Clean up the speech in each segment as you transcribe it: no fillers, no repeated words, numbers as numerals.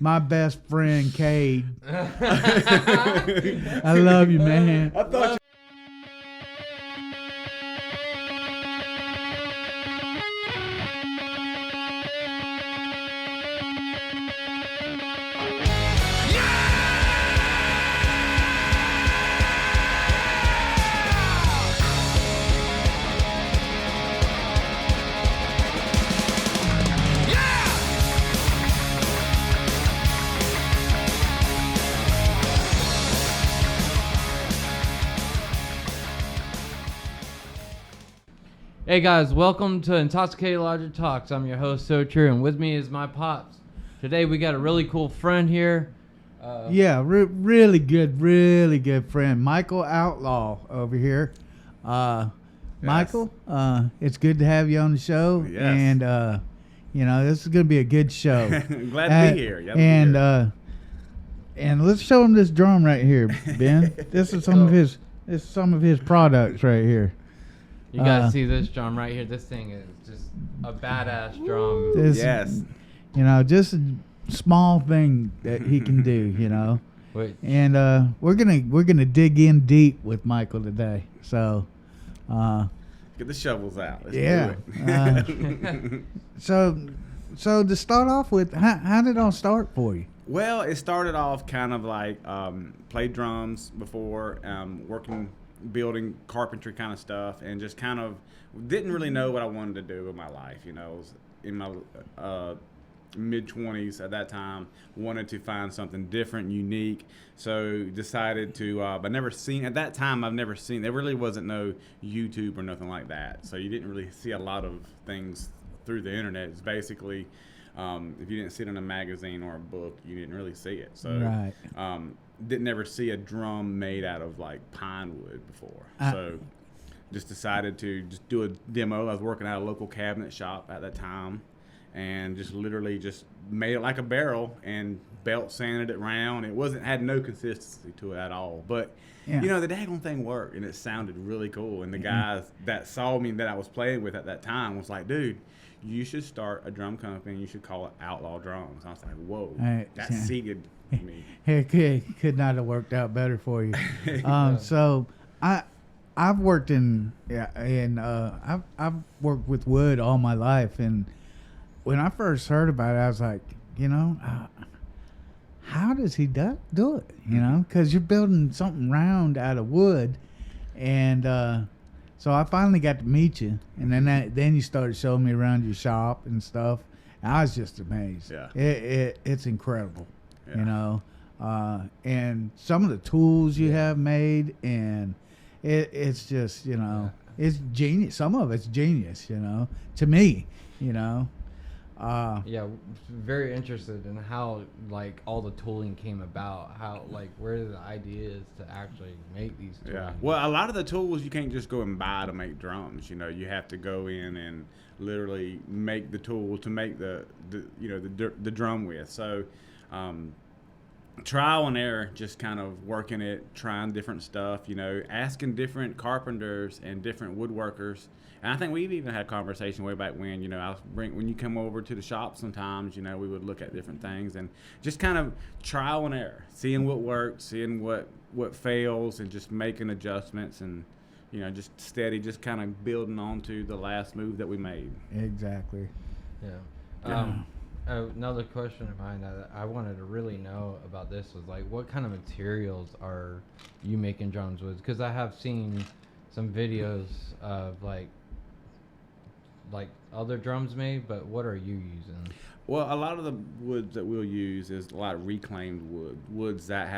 My best friend, Cade. I love you, man. I thought Hey guys, welcome to Intoxicated Logic Talks. I'm your host, So True, and with me is my pops. Today we got a really cool friend here. Really good friend, Michael Outlaw over here. Michael, it's good to have you on the show. Yes. And this is going to be a good show. glad to be here. Glad to be here. And let's show him this drum right here, Ben. This is some of his products right here. You guys see this drum right here? This thing is just a badass drum. Yes. Just a small thing that he can do, Wait. And we're gonna dig in deep with Michael today. So Get the shovels out. Let's yeah. do it. So to start off with, how did it all start for you? Well, it started off kind of like played drums before, working, building carpentry kind of stuff, and just kind of didn't really know what I wanted to do with my life. I was in my mid-20s at that time, wanted to find something different, unique, so decided to, I've never seen, there really wasn't no YouTube or nothing like that, so you didn't really see a lot of things through the internet. It's basically, if you didn't see it in a magazine or a book, you didn't really see it. So Right. Didn't ever see a drum made out of like pine wood before. So just decided to just do a demo. I was working at a local cabinet shop at that time, and just literally just made it like a barrel and belt sanded it round. It had no consistency to it at all. But Yeah. the daggone thing worked, and it sounded really cool. And the guys that saw me, that I was playing with at that time, was like, dude, you should start a drum company. You should call it Outlaw Drums. I was like, whoa, that seated me. It could not have worked out better for you. So I've worked I've worked with wood all my life, and when I first heard about it, I was like, how does he do it? Because you're building something round out of wood, and so I finally got to meet you, and then you started showing me around your shop and stuff. And I was just amazed. Yeah. It's incredible. Yeah. And some of the tools you have made, and it's just, it's genius. Some of it's genius, to me, Very interested in how like all the tooling came about, how like where the idea is to actually make these tools. Yeah. Well, a lot of the tools you can't just go and buy to make drums. You have to go in and literally make the tool to make the drum with. So, trial and error, just kind of working it, trying different stuff, asking different carpenters and different woodworkers. And I think we've even had a conversation way back when, when you come over to the shop sometimes, we would look at different things and just kind of trial and error, seeing what works, seeing what fails, and just making adjustments, and, just steady, just kind of building on to the last move that we made. Exactly. Yeah. Another question behind that I wanted to really know about this was like, what kind of materials are you making drums with? Because I have seen some videos of like other drums made, but what are you using? Well, a lot of the woods that we'll use is a lot of reclaimed woods that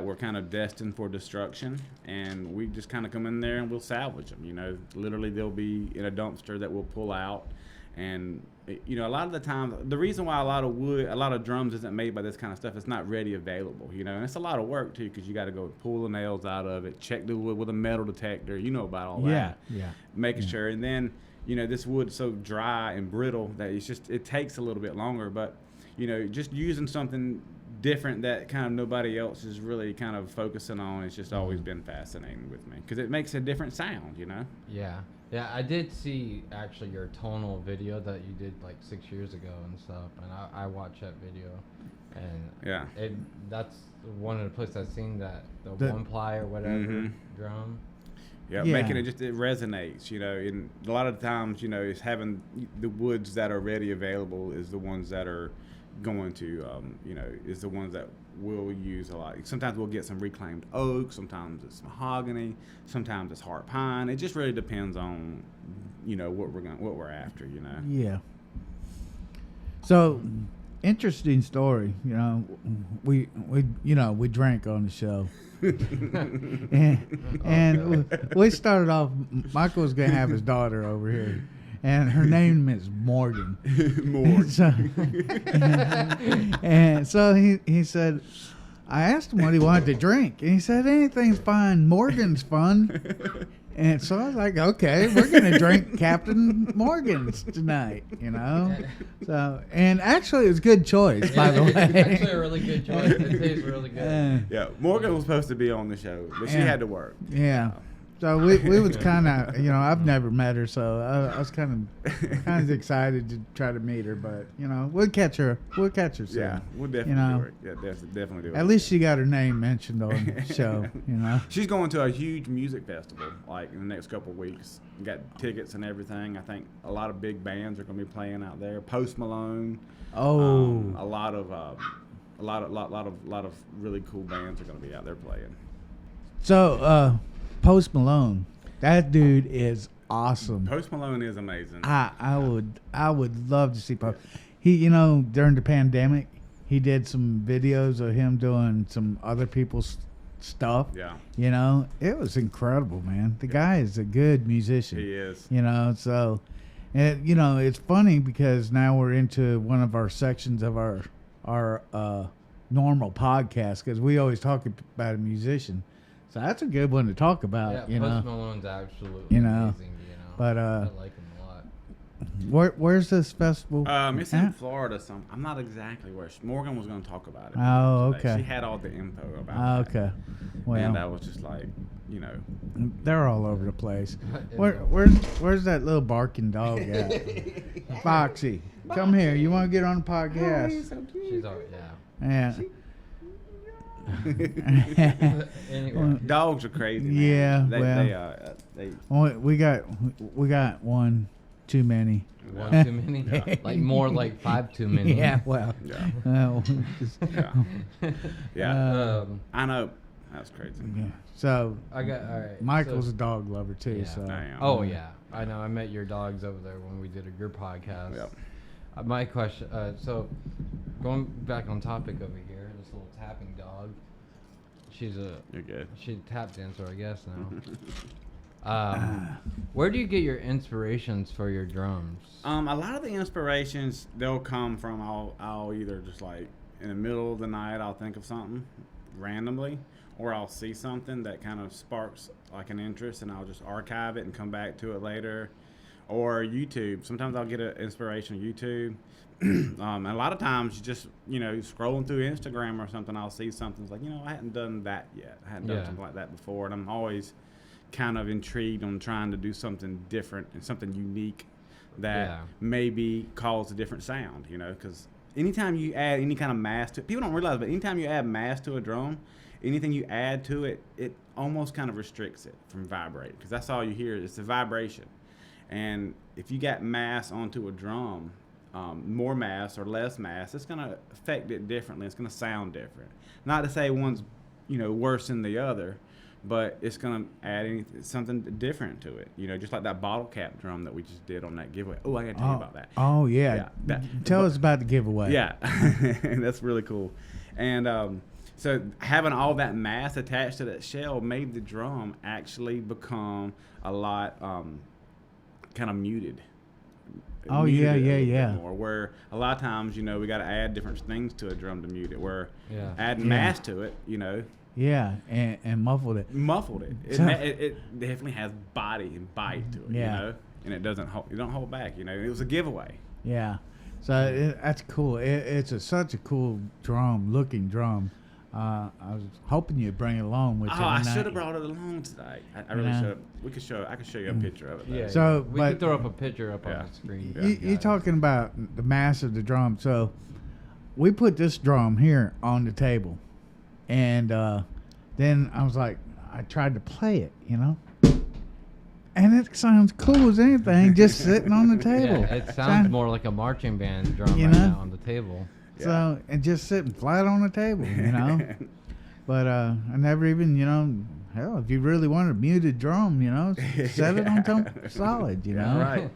were kind of destined for destruction, and we just kind of come in there and we'll salvage them. Literally they'll be in a dumpster that we'll pull out. And a lot of the time, the reason why a lot of drums isn't made by this kind of stuff, it's not ready available, and it's a lot of work too, because you got to go pull the nails out of it, check the wood with a metal detector, about all that, making sure. And then this wood's so dry and brittle that it takes a little bit longer. But just using something different that kind of nobody else is really kind of focusing on. It's just always been fascinating with me because it makes a different sound, you know? Yeah. Yeah, I did see actually your tonal video that you did like 6 years ago and stuff, and I watched that video, and that's one of the places I've seen that the one ply or whatever drum. Yeah, making it resonates, you know, and a lot of times, you know, it's having the woods that are ready available is the ones that are going to, you know, is the ones that we'll use a lot. Sometimes we'll get some reclaimed oak, sometimes it's mahogany, sometimes it's heart pine. It just really depends on, you know, what we're after, you know. Yeah. So, interesting story. You know, we drank on the show. and we started off. Michael was gonna have his daughter over here, and her name is Morgan. And so he said, I asked him what he wanted to drink, and he said anything's fine. Morgan's fun. And so I was like, okay, we're gonna drink Captain Morgan's tonight, you know. So, and actually, it was a good choice, by the way. It's actually a really good choice. It tastes really good. Yeah, Morgan was supposed to be on the show, but she had to work. Yeah. So we was kind of, you know, I've never met her, so I was kind of excited to try to meet her, but you know, we'll catch her soon. Yeah, we'll definitely do it. Yeah, definitely do it. At least she got her name mentioned on the show, you know. She's going to a huge music festival like in the next couple of weeks. Got tickets and everything. I think a lot of big bands are going to be playing out there. Post Malone. Oh. A lot of really cool bands are going to be out there playing. So, Post Malone, that dude is awesome. Post Malone is amazing. I would love to see Post. He, you know, during the pandemic, he did some videos of him doing some other people's stuff. Yeah. You know, it was incredible, man. The guy is a good musician. He is. You know, so, you know, it's funny because now we're into one of our sections of our normal podcast because we always talk about a musician. So that's a good one to talk about. Yeah, you Post know? Malone's absolutely amazing. You know, But I like him a lot. Where's this festival? It's in Florida. I'm not exactly where. Morgan was going to talk about it. Oh, today. okay. She had all the info about it. Okay. Well, and I was just like, you know, they're all over the place. Where's that little barking dog at? Foxy, come here. You want to get on the podcast? Oh, he's so cute. She's all, Yeah. Anyway. Dogs are crazy. Man. Yeah, we got one too many. One too many? Yeah. Like more like 5 too many. Yeah, well. Yeah. Yeah. I know. That's crazy. Yeah. So all right. Michael's a dog lover too. Yeah. So. I am. Oh yeah, I know. I met your dogs over there when we did your podcast. Yep. My question. So going back on topic over here, this little tapping dog. You're good. She's a tap dancer, I guess now. Where do you get your inspirations for your drums? A lot of the inspirations they'll come from I'll either just like in the middle of the night I'll think of something randomly, or I'll see something that kind of sparks like an interest and I'll just archive it and come back to it later. Or YouTube. Sometimes I'll get an inspiration on YouTube. And a lot of times, just, you know, scrolling through Instagram or something, I'll see something. It's like, you know, I hadn't done that yet. I hadn't done something like that before. And I'm always kind of intrigued on trying to do something different and something unique that maybe calls a different sound, you know, because anytime you add any kind of mass to it, people don't realize, but anytime you add mass to a drum, anything you add to it, it almost kind of restricts it from vibrating, because that's all you hear. It's the vibration. And if you got mass onto a drum, more mass or less mass, it's going to affect it differently. It's going to sound different. Not to say one's, you know, worse than the other, but it's going to add something different to it. You know, just like that bottle cap drum that we just did on that giveaway. Oh, I got to tell you about that. Oh, yeah. Tell us about the giveaway. Yeah, that's really cool. And so having all that mass attached to that shell made the drum actually become a lot kind of muted. Oh, yeah. More, where a lot of times, you know, we got to add different things to a drum to mute it. Where adding mass to it, you know. Yeah, and muffled it. It definitely has body and bite to it, you know. And it don't hold back, you know. It was a giveaway. Yeah. So that's cool. It's such a cool looking drum. I was hoping you'd bring it along with you. I should have brought it along tonight. I really Yeah. should have. I could show you a picture of it. Yeah. So, we but- could throw up a picture up Yeah. on the screen. You're talking about the mass of the drum. So we put this drum here on the table, and then I was like, I tried to play it, and it sounds cool as anything, just sitting on the table. Yeah, it sounds more like a marching band drum You right know? now on the table. So and just sitting flat on the table, But I never even, hell, if you really wanted a muted drum, set it on something solid, Yeah, right.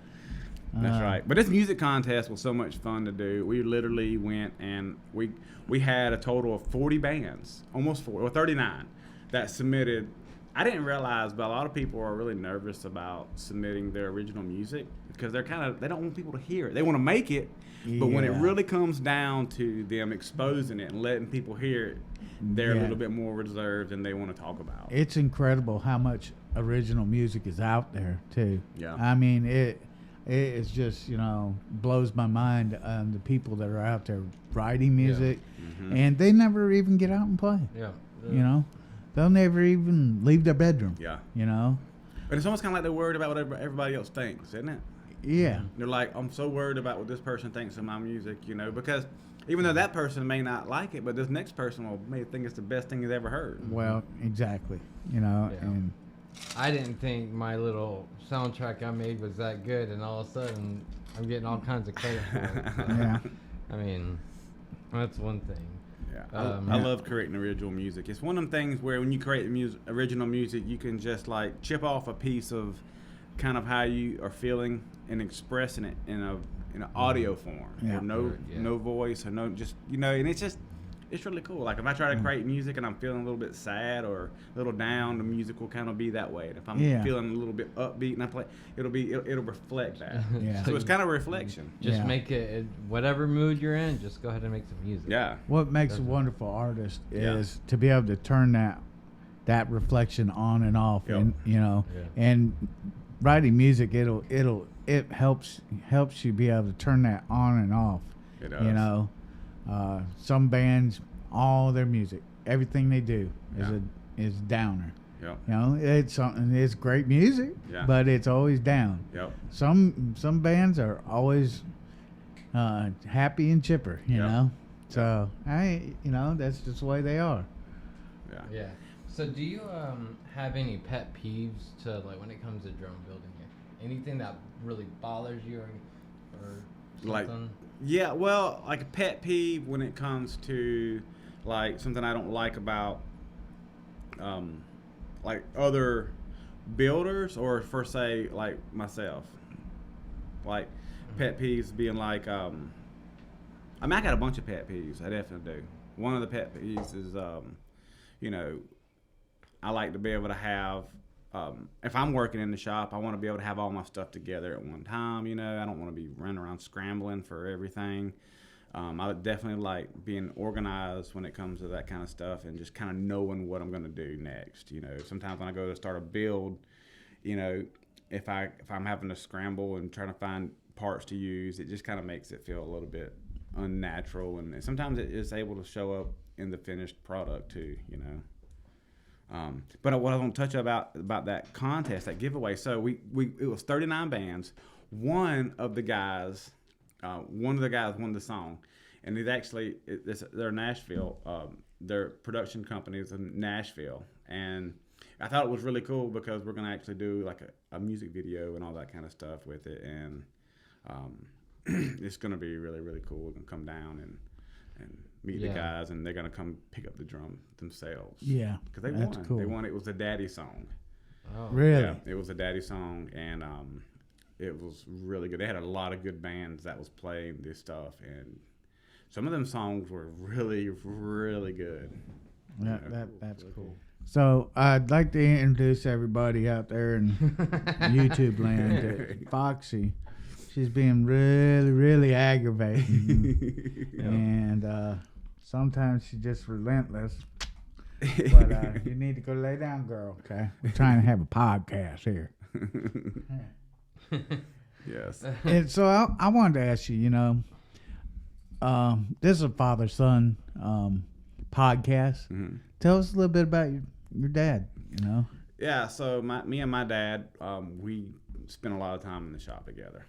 That's Uh, right. But this music contest was so much fun to do. We literally went and we had a total of 40 bands, almost 40, or 39, that submitted. I didn't realize, but a lot of people are really nervous about submitting their original music because they don't want people to hear it. They want to make it, but when it Yeah. really comes down to them exposing it and letting people hear it, they're a Yeah. little bit more reserved and they want to talk about. It's incredible how much original music is out there too. Yeah. I mean, it is just blows my mind the people that are out there writing music, Mhm. and they never even get out and play. Yeah. They'll never even leave their bedroom. Yeah. Yeah. But it's almost kind of like they're worried about what everybody else thinks, isn't it? They're like, I'm so worried about what this person thinks of my music, because even though that person may not like it, but this next person may think it's the best thing he's ever heard. Well, exactly. And I didn't think my little soundtrack I made was that good, and all of a sudden I'm getting all kinds of credit for it. So, yeah. I mean, that's one thing. Yeah, Um, I love creating original music. It's one of them things where when you create original music, you can just like chip off a piece of kind of how you are feeling and expressing it in an audio form. Yeah. Or no Yeah. no voice or no just and it's really cool. Like if I try to create music and I'm feeling a little bit sad or a little down, the music will kind of be that way. And if I'm Yeah. feeling a little bit upbeat and I play, it'll reflect that. Yeah. So it's kind of a reflection. Just Yeah. make it whatever mood you're in. Just go ahead and make some music. Yeah. What makes a Definitely. wonderful artist Yeah. is to be able to turn that reflection on and off, Yep. and and writing music it helps you be able to turn that on and off. It does. Some bands, all their music, everything they do is downer. Yep. It's great music, Yeah. but it's always down. Yep. Some bands are always happy and chipper, Yep. So that's just the way they are. Yeah. Yeah. So do you have any pet peeves to like when it comes to drum building here? Anything that really bothers you or Like- something? Yeah, well, like a pet peeve when it comes to like something I don't like about like other builders or for say like myself. Like pet peeves being like I got a bunch of pet peeves. I definitely do. One of the pet peeves is I like to be able to have if I'm working in the shop, I want to be able to have all my stuff together at one time. I don't want to be running around scrambling for everything. I definitely like being organized when it comes to that kind of stuff and just kind of knowing what I'm going to do next. Sometimes when I go to start a build, if I'm having to scramble and trying to find parts to use, it just kind of makes it feel a little bit unnatural, and sometimes it is able to show up in the finished product too. But what I want to touch about that contest, that giveaway. So it was 39 bands. One of the guys won the song, and they're Nashville. Their production company is in Nashville, and I thought it was really cool because we're gonna actually do like a music video and all that kind of stuff with it, and it's gonna be really really cool. We're gonna come down and meet the guys, and they're gonna come pick up the drum themselves. Yeah, because they that's won. cool. They won. It was a daddy song. Oh. Really? Yeah, it was a daddy song, and it was really good. They had a lot of good bands that was playing this stuff, and some of them songs were really, really good. That's cool. So I'd like to introduce everybody out there in YouTube land to Foxy. She's being really, really aggravating, and sometimes she's just relentless. But you need to go lay down, girl. Okay, we're trying to have a podcast here. Yes. And so I wanted to ask you, this is a father-son podcast. Mm-hmm. Tell us a little bit about your dad, you know. Yeah, so me and my dad, we spent a lot of time in the shop together,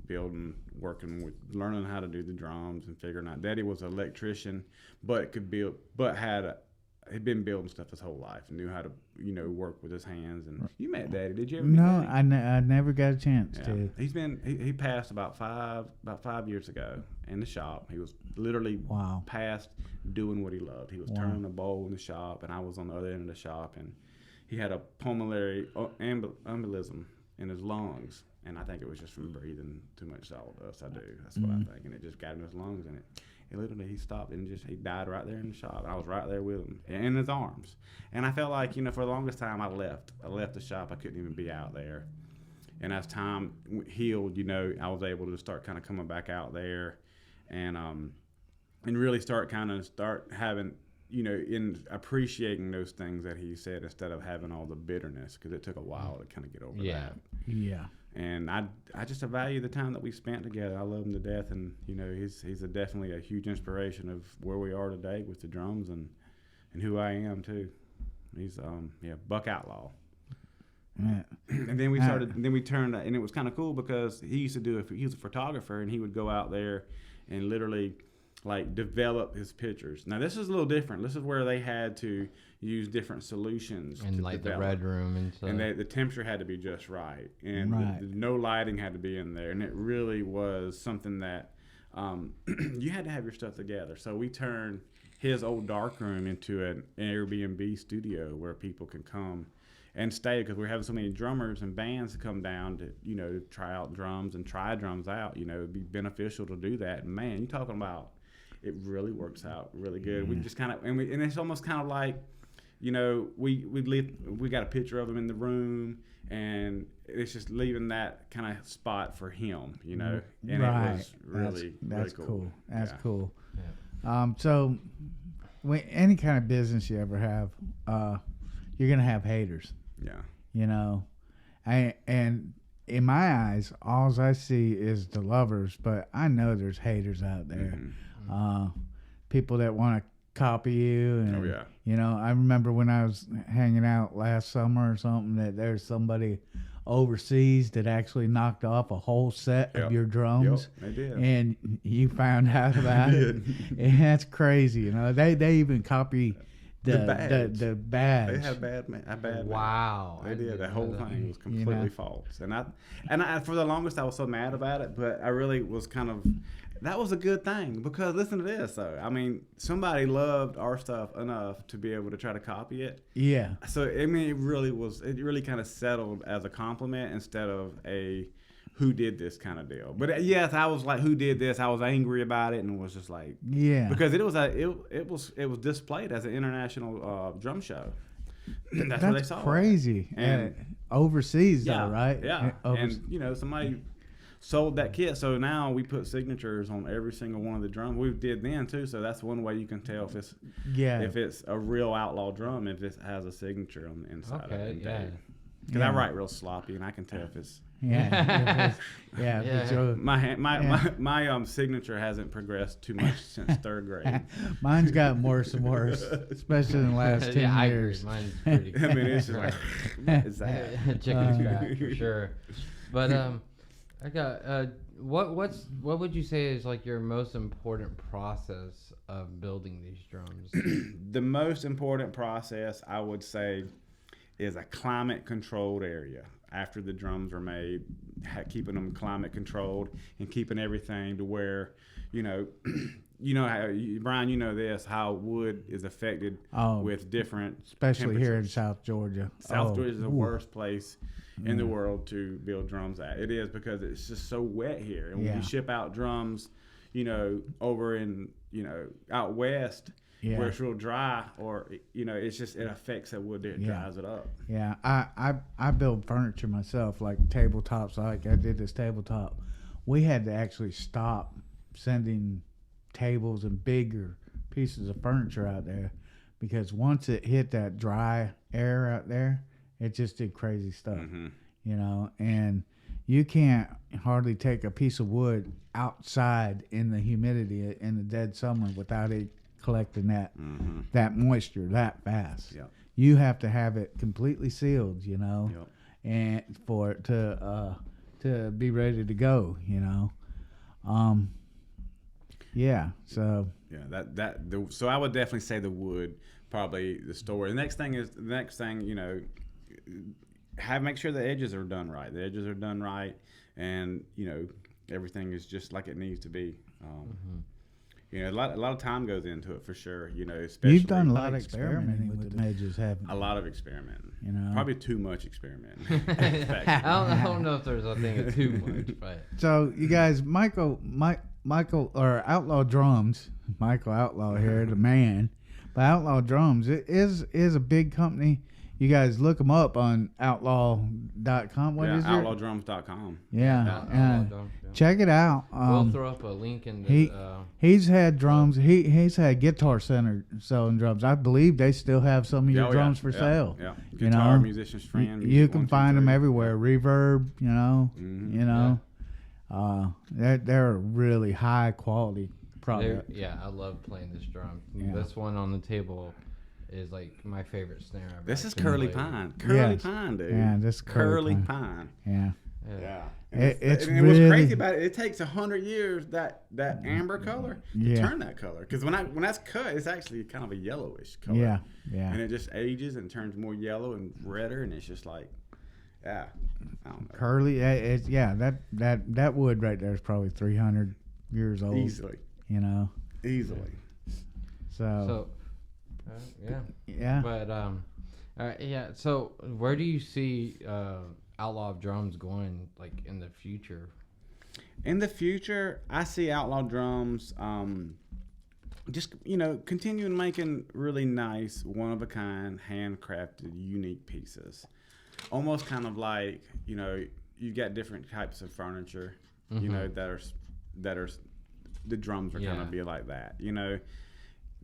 building, working with, learning how to do the drums and figuring out. Daddy was an electrician, but had been building stuff his whole life and knew how to, work with his hands. And you met Daddy? Did you ever meet No, Daddy? I never got a chance to. He passed about 5 years ago in the shop. He was literally passed doing what he loved. He was turning the bowl in the shop, and I was on the other end of the shop, and he had a pulmonary embolism in his lungs, and I think it was just from breathing too much sawdust. That's what I think, and it just got in his lungs, and he stopped and he died right there in the shop. I was right there with him in his arms, and I felt like, for the longest time I left the shop. I couldn't even be out there, and as time healed, I was able to start kind of coming back out there, and really start having, in appreciating those things that he said, instead of having all the bitterness, because it took a while to kind of get over that. Yeah. And I just value the time that we spent together. I love him to death, and he's definitely a huge inspiration of where we are today with the drums and who I am too. He's Buck Outlaw. Yeah. And then we turned, and it was kind of cool because he used to he was a photographer, and he would go out there and literally develop his pictures. Now this is a little different. This is where they had to use different solutions and to the red room and stuff. And the temperature had to be just right, and no lighting had to be in there, and it really was something that you had to have your stuff together. So we turned his old dark room into an Airbnb studio where people can come and stay, because we're having so many drummers and bands to come down to try out drums and try drums out. It'd be beneficial to do that. And man, you're talking about, it really works out really good. Yeah. We just kind of, and it's almost kind of like, we got a picture of him in the room, and it's just leaving that kind of spot for him, and it was really that's really cool. That's cool. Yeah. So any kind of business you ever have, you're gonna have haters. Yeah. And in my eyes, all I see is the lovers, but I know there's haters out there. Mm-hmm. People that want to copy you. And, I remember when I was hanging out last summer or something, that there's somebody overseas that actually knocked off a whole set of your drums. Yep, they did. And you found out about it. And that's crazy. They even copy the badge. They had a bad wow. They did. The whole thing was completely false. And I for the longest I was so mad about it, but I really was that was a good thing, because listen to this though. I mean, somebody loved our stuff enough to be able to try to copy it. Yeah. So I mean, it really kind of settled as a compliment instead of a who did this kind of deal. But yes, I was like, who did this? I was angry about it, and was just like, because it was displayed as an international drum show. That's where they saw crazy. And overseas, though, right? Yeah. And somebody sold that kit, so now we put signatures on every single one of the drums. We did then too, so that's one way you can tell if it's a real Outlaw drum, if it has a signature on the inside of it. Yeah. Because I write real sloppy, and I can tell if it's my signature hasn't progressed too much since third grade. Mine's gotten worse and worse, especially in the last 10 years. Mine's pretty good. I mean, it's just like, what is that? Chicken scratch for sure. But I got what would you say is like your most important process of building these drums? The most important process, I would say, is a climate controlled area. After the drums are made, keeping them climate controlled and keeping everything to where, how, Brian, this, how wood is affected with different especially here in South Georgia. South Georgia is the worst place in the world to build drums at. It is, because it's just so wet here. And when we ship out drums, over in, out west, where it's real dry, or it's just, it affects that wood there, it dries it up. Yeah, I build furniture myself, like tabletops. Like I did this tabletop. We had to actually stop sending tables and bigger pieces of furniture out there, because once it hit that dry air out there, it just did crazy stuff. And you can't hardly take a piece of wood outside in the humidity in the dead summer without it collecting that moisture that fast. Yep. You have to have it completely sealed, you know, Yep. and for it to be ready to go, you know. Yeah. So Yeah, so I would definitely say the wood, probably the story. The next thing, you know, make sure the edges are done right. The edges are done right, and you know everything is just like it needs to be. You know, a lot of time goes into it for sure. You know, especially you've done a lot of experimenting with the edges, haven't you? a lot of experimenting. You know, Probably too much experimenting. I don't know if there's a thing of too much, but So you guys, Michael or Outlaw Drums, Michael Outlaw here, the man, but Outlaw Drums it is a big company. You guys look them up on outlaw.com. What is it? Outlawdrums.com. Yeah. Check it out. We'll throw up a link in the. He's had drums. He's had Guitar Center selling drums. I believe they still have some of your drums for sale. Yeah. You Guitar, know, musician's friend. you can find them everywhere. Reverb, you know, they're a really high quality product. Yeah, I love playing this drum. Yeah. This one on the table is like my favorite snare. This is Curly Pine. Curly Pine, dude. Yeah, this Curly Pine. Yeah. Yeah. It's and really, what's crazy about it, it takes 100 years that amber color to turn that color. Because when that's cut, it's actually kind of a yellowish color. Yeah, yeah. And it just ages and turns more yellow and redder, and it's just like, I don't know. Curly, that wood right there is probably 300 years old. Easily. You know. Easily. So yeah. But So where do you see Outlaw Drums going, like in the future? In the future, I see Outlaw Drums just, you know, continuing making really nice, one-of-a-kind, handcrafted, unique pieces. Almost kind of like, you know, you got different types of furniture, you know, that are the drums are kind of be like that, you know.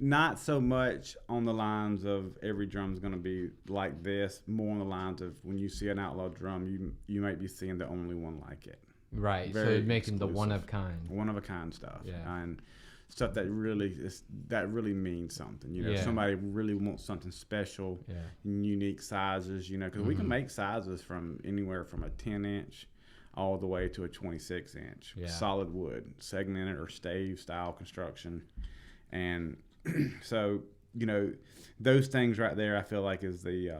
Not so much on the lines of every drum's going to be like this, more on the lines of when you see an Outlaw drum, you might be seeing the only one like it. Right. Very so making exclusive. the one of kind. One of a kind stuff. Yeah. And stuff that really means something. You know, somebody really wants something special, unique sizes, you know, because we can make sizes from anywhere from a 10-inch all the way to a 26-inch solid wood, segmented or stave style construction. And so, you know, those things right there, I feel like is the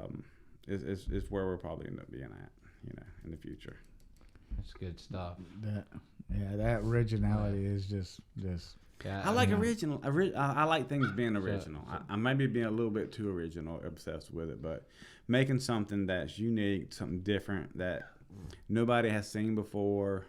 is where we'll probably end up being at, you know, in the future. That's good stuff. That originality is just. Yeah, I like original. I like things being original. I maybe being a little bit too original, obsessed with it, but making something that's unique, something different that nobody has seen before.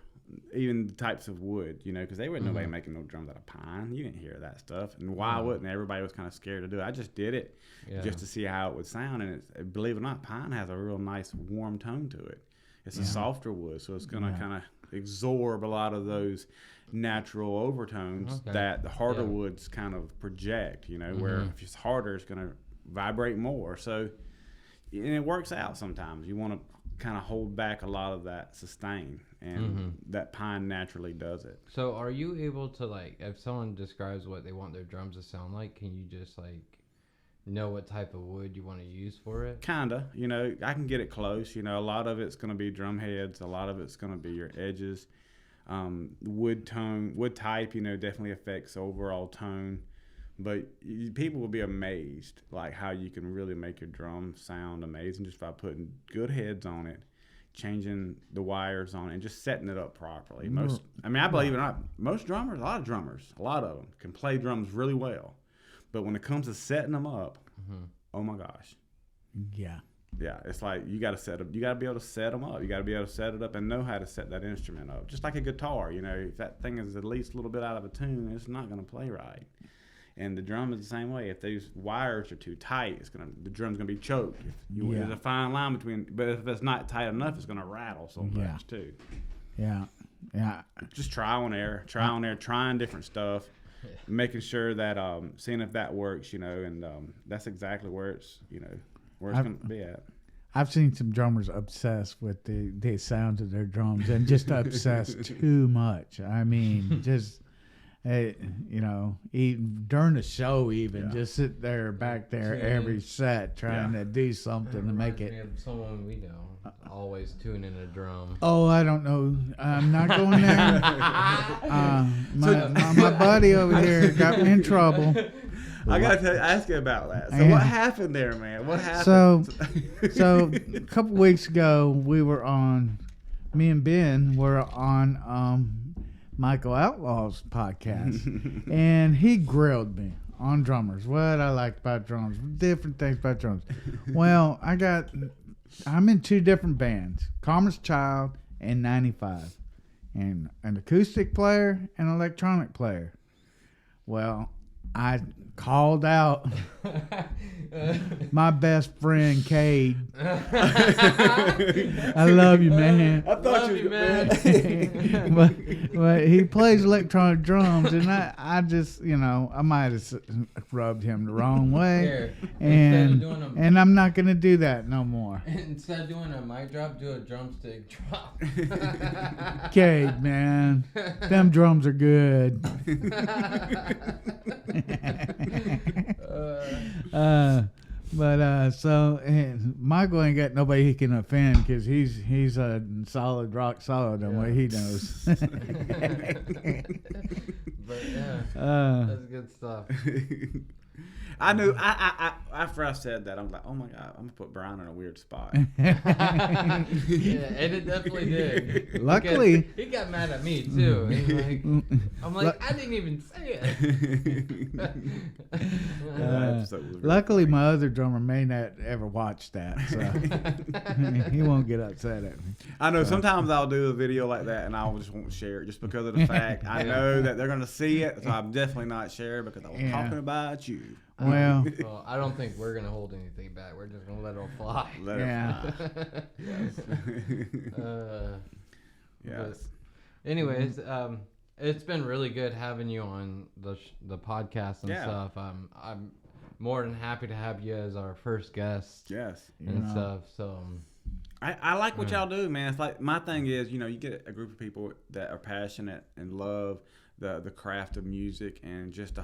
Even the types of wood, you know, because they wasn't nobody making no drums out of pine. You didn't hear that stuff, and why wouldn't everybody? Was kind of scared to do it. I just did it just to see how it would sound, and believe it or not, pine has a real nice warm tone to it. It's a softer wood, so it's gonna kind of absorb a lot of those natural overtones that the harder woods kind of project. You know, where if it's harder, it's gonna vibrate more. So, and it works out sometimes. You want to kind of hold back a lot of that sustain, and that pine naturally does it. So are you able to, like, if someone describes what they want their drums to sound like, can you just like know what type of wood you want to use for it? Kinda, you know, I can get it close. You know, a lot of it's going to be drum heads, a lot of it's going to be your edges. Wood type, you know, definitely affects overall tone. But people will be amazed, like, how you can really make your drum sound amazing just by putting good heads on it, changing the wires on it, and just setting it up properly. I believe it or not, most drummers, a lot of them can play drums really well. But when it comes to setting them up, oh my gosh. Yeah. Yeah, it's like you got to be able to set them up. You got to be able to set it up and know how to set that instrument up. Just like a guitar, you know, if that thing is at least a little bit out of a tune, it's not going to play right. And the drum is the same way. If those wires are too tight, the drum's gonna be choked. There's a fine line between, but if it's not tight enough, it's gonna rattle so much too. Yeah. Just trial and error, trying different stuff, making sure that seeing if that works, you know, and that's exactly where it's gonna be at. I've seen some drummers obsessed with the sounds of their drums and just obsessed too much. I mean, just even during the show, even just sit there back there every set trying to do something to make it. Someone we know always tuning a drum. Oh, I don't know. I'm not going there. My buddy over here got me in trouble. I gotta ask you about that. So what happened there, man? What happened? So a couple weeks ago, me and Ben were on Michael Outlaw's podcast, and he grilled me on drummers. What I liked about drums, different things about drums. Well, I'm in two different bands, Karma's Child and 95, and an acoustic player and an electronic player. Well, I called out my best friend Cade. I love you, man. I thought you, man. but he plays electronic drums, and I just, I might have rubbed him the wrong way, and I'm not gonna do that no more. Instead of doing a mic drop, do a drumstick drop. Cade, man, them drums are good. So Michael ain't got nobody he can offend because he's a rock solid on what he knows. But that's good stuff. I knew. I after I said that, I was like, "Oh my God, I'm gonna put Brian in a weird spot." Yeah, and it definitely did. Luckily, he got mad at me too. I'm like, I didn't even say it. Luckily, my other drummer may not ever watch that, so he won't get upset at me. I know. Sometimes I'll do a video like that, and I just won't share it just because of the fact I know that they're gonna see it. So I'm definitely not sharing because I was talking about you. Well, I don't think we're gonna hold anything back. We're just gonna let it fly. Let it fly. Yes. Anyways, it's been really good having you on the podcast and stuff. I'm more than happy to have you as our first guest. Yes. And stuff. So. I like what y'all do, man. It's like my thing is, you get a group of people that are passionate and love the craft of music and just the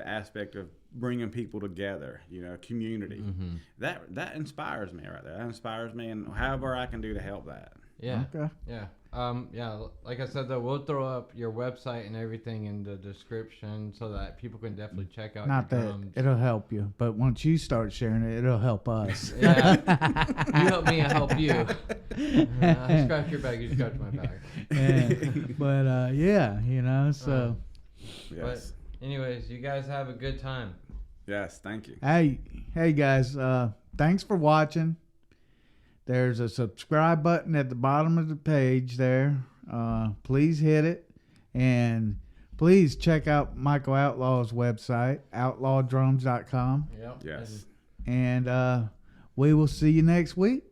aspect of bringing people together, community. Mm-hmm. That inspires me right there. That inspires me, and however I can do to help that. Yeah. Okay. Yeah. Like I said, though, we'll throw up your website and everything in the description so that people can definitely check out Not your that drums. It'll help you, but once you start sharing it, it'll help us. Yeah. You help me, I help you. I scratch your back, you scratch my back. But, so. Yes. But anyways, you guys have a good time. Yes, thank you. Hey guys, thanks for watching. There's a subscribe button at the bottom of the page there. Please hit it. And please check out Michael Outlaw's website, outlawdrums.com. Yep. Yes. And we will see you next week.